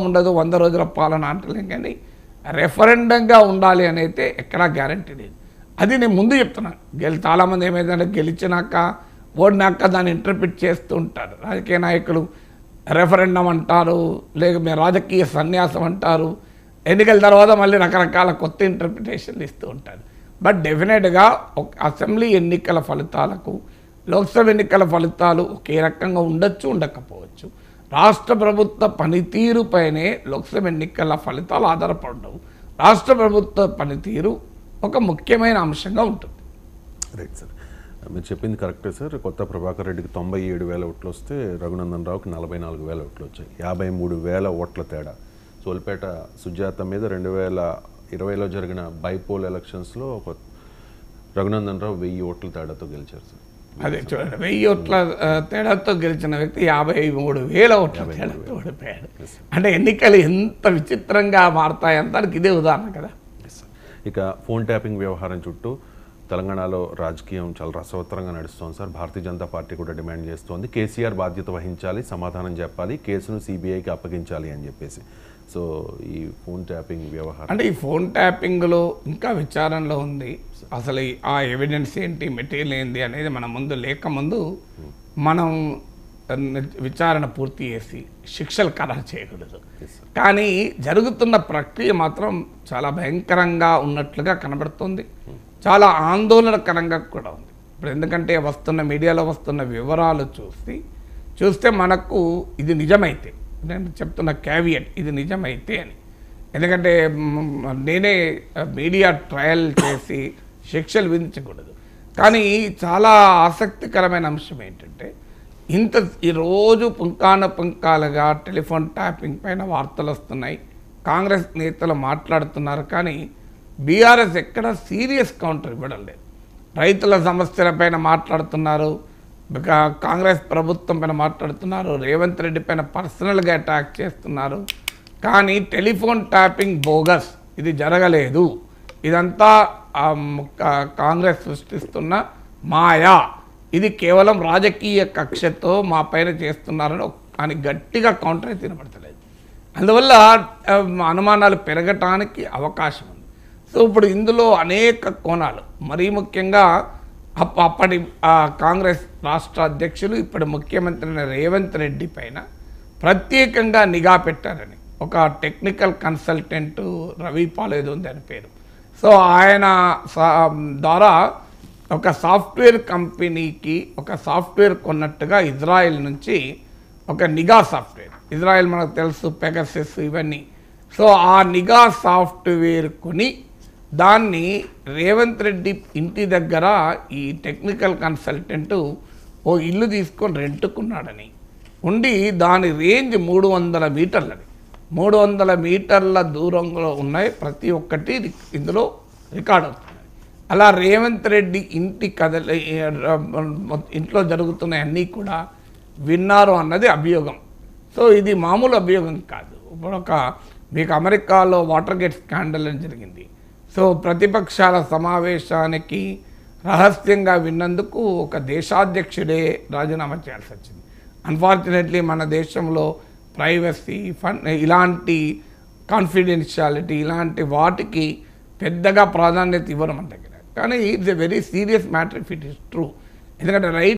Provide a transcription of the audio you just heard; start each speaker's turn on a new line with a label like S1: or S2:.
S1: ఉండదు 100 రోజుల పాలన అంటలేం కానీ రెఫరెండంగా ఉండాలి అని అయితే ఎక్కడా గ్యారంటీ లేదు. అది నేను ముందు చెప్తున్నాను. చాలామంది ఏమైందంటే గెలిచినాక ఓడినాక దాన్ని ఇంటర్ప్రిట్ చేస్తూ ఉంటారు. రాజకీయ నాయకులు రెఫరెండం అంటారు, లేక మీరు రాజకీయ సన్యాసం అంటారు, ఎన్నికల తర్వాత మళ్ళీ రకరకాల కొత్త ఇంటర్ప్రిటేషన్లు ఇస్తూ ఉంటారు. బట్ డెఫినెట్గా అసెంబ్లీ ఎన్నికల ఫలితాలకు లోక్సభ ఎన్నికల ఫలితాలు ఒకే రకంగా ఉండొచ్చు, ఉండకపోవచ్చు. రాష్ట్ర ప్రభుత్వ పనితీరుపైనే లోక్సభ ఎన్నికల ఫలితాలు ఆధారపడవు. రాష్ట్ర ప్రభుత్వ పనితీరు ఒక ముఖ్యమైన అంశంగా ఉంటుంది.
S2: రైట్ సార్, మీరు చెప్పింది కరెక్టే సార్. కొత్త ప్రభాకర్ రెడ్డికి 97,000 ఓట్లు వస్తే రఘునందన్ రావుకి 44,000 ఓట్లు వచ్చాయి. 53,000 ఓట్ల తేడా. సోల్పేట సుజాత మీద 2020లో జరిగిన బైపోల్ ఎలక్షన్స్లో ఒక రఘునందన్ రావు 1000 ఓట్ల తేడాతో గెలిచారు సార్.
S1: అదే చూడండి, 1000 ఓట్ల తేడాతో గెలిచిన వ్యక్తి 53,000 ఓట్ల తేడాతో ఓడిపోయాడు. అంటే ఎన్నికలు ఎంత విచిత్రంగా మారుతాయంటే దానికి ఇదే ఉదాహరణ కదా.
S2: ఇక ఫోన్ ట్యాపింగ్ వ్యవహారం చుట్టూ తెలంగాణలో రాజకీయం చాలా రసవత్తరంగా నడుస్తోంది సార్. భారతీయ జనతా పార్టీ కూడా డిమాండ్ చేస్తోంది కేసీఆర్ బాధ్యత వహించాలి, సమాధానం చెప్పాలి, కేసును సిబిఐకి అప్పగించాలి అని చెప్పేసి. సో ఈ ఫోన్ ట్యాపింగ్ వ్యవహారం
S1: అంటే ఈ ఫోన్ ట్యాపింగ్లో ఇంకా విచారణలో ఉంది. అసలు ఆ ఎవిడెన్స్ ఏంటి, మెటీరియల్ ఏంటి అనేది మన ముందు లేకముందు మనం విచారణ పూర్తి చేసి శిక్షలు ఖరారు చేయకూడదు. కానీ జరుగుతున్న ప్రక్రియ మాత్రం చాలా భయంకరంగా ఉన్నట్లుగా కనబడుతుంది, చాలా ఆందోళనకరంగా కూడా ఉంది. ఇప్పుడు ఎందుకంటే మీడియాలో వస్తున్న వివరాలు చూస్తే మనకు ఇది నిజమైతే, నేను చెప్తున్న క్యావియట్ ఇది నిజమైతే అని. ఎందుకంటే నేనే మీడియా ట్రయల్ చేసి శిక్షలు విధించకూడదు. కానీ చాలా ఆసక్తికరమైన అంశం ఏంటంటే ఈరోజు పుంకాలుగా టెలిఫోన్ ట్యాపింగ్ పైన వార్తలు వస్తున్నాయి, కాంగ్రెస్ నేతలు మాట్లాడుతున్నారు, కానీ బీఆర్ఎస్ ఎక్కడ సీరియస్ కౌంటర్ ఇవ్వడం లేదు. రైతుల సమస్యలపైన మాట్లాడుతున్నారు, కాంగ్రెస్ ప్రభుత్వం పైన మాట్లాడుతున్నారు, రేవంత్ రెడ్డి పైన పర్సనల్గా అటాక్ చేస్తున్నారు. కానీ టెలిఫోన్ ట్యాపింగ్ బోగస్, ఇది జరగలేదు, ఇదంతా కాంగ్రెస్ సృష్టిస్తున్న మాయా, ఇది కేవలం రాజకీయ కక్షతో మా పైన చేస్తున్నారని అని గట్టిగా కౌంటర్ అయితే తినబడతలేదు. అందువల్ల అనుమానాలు పెరగటానికి అవకాశం ఉంది. సో ఇప్పుడు ఇందులో అనేక కోణాలు, మరీ ముఖ్యంగా అప్పటి కాంగ్రెస్ రాష్ట్ర అధ్యక్షులు ఇప్పటి ముఖ్యమంత్రి రేవంత్ రెడ్డి పైన ప్రత్యేకంగా నిఘా పెట్టారని ఒక టెక్నికల్ కన్సల్టెంట్ రవి పాలేదో ఉంది అని పేరు. సో ఆయన ద్వారా ఒక సాఫ్ట్వేర్ కంపెనీకి ఒక సాఫ్ట్వేర్ కొన్నట్టుగా ఇజ్రాయెల్ నుంచి ఒక నిఘా సాఫ్ట్వేర్, ఇజ్రాయెల్ మనకు తెలుసు పెగసస్ ఇవన్నీ. సో ఆ నిఘా సాఫ్ట్వేర్ కొని దాన్ని రేవంత్ రెడ్డి ఇంటి దగ్గర ఈ టెక్నికల్ కన్సల్టెంట్ ఓ ఇల్లు తీసుకొని రెంటుకున్నాడని ఉండి దాని రేంజ్ 300 మీటర్లని, 300 మీటర్ల దూరంలో ఉన్నాయి, ప్రతి ఒక్కటి ఇందులో రికార్డ్ అవుతుంది. అలా రేవంత్ రెడ్డి ఇంట్లో జరుగుతున్న అన్నీ కూడా విన్నారు అన్నది అభియోగం. సో ఇది మామూలు అభియోగం కాదు. ఇప్పుడు మీకు అమెరికాలో వాటర్ గేట్ స్కాండల్ అని జరిగింది. సో ప్రతిపక్షాల సమావేశానికి రహస్యంగా విన్నందుకు ఒక దేశాధ్యక్షుడే రాజీనామా చేయాల్సి వచ్చింది. అన్ఫార్చునేట్లీ మన దేశంలో ప్రైవసీ ఇలాంటి కాన్ఫిడెన్షియాలిటీ ఇలాంటి వాటికి పెద్దగా ప్రాధాన్యత ఇవ్వడం మన దగ్గర. కానీ it's a very serious matter if it is true. ఎందుకంటే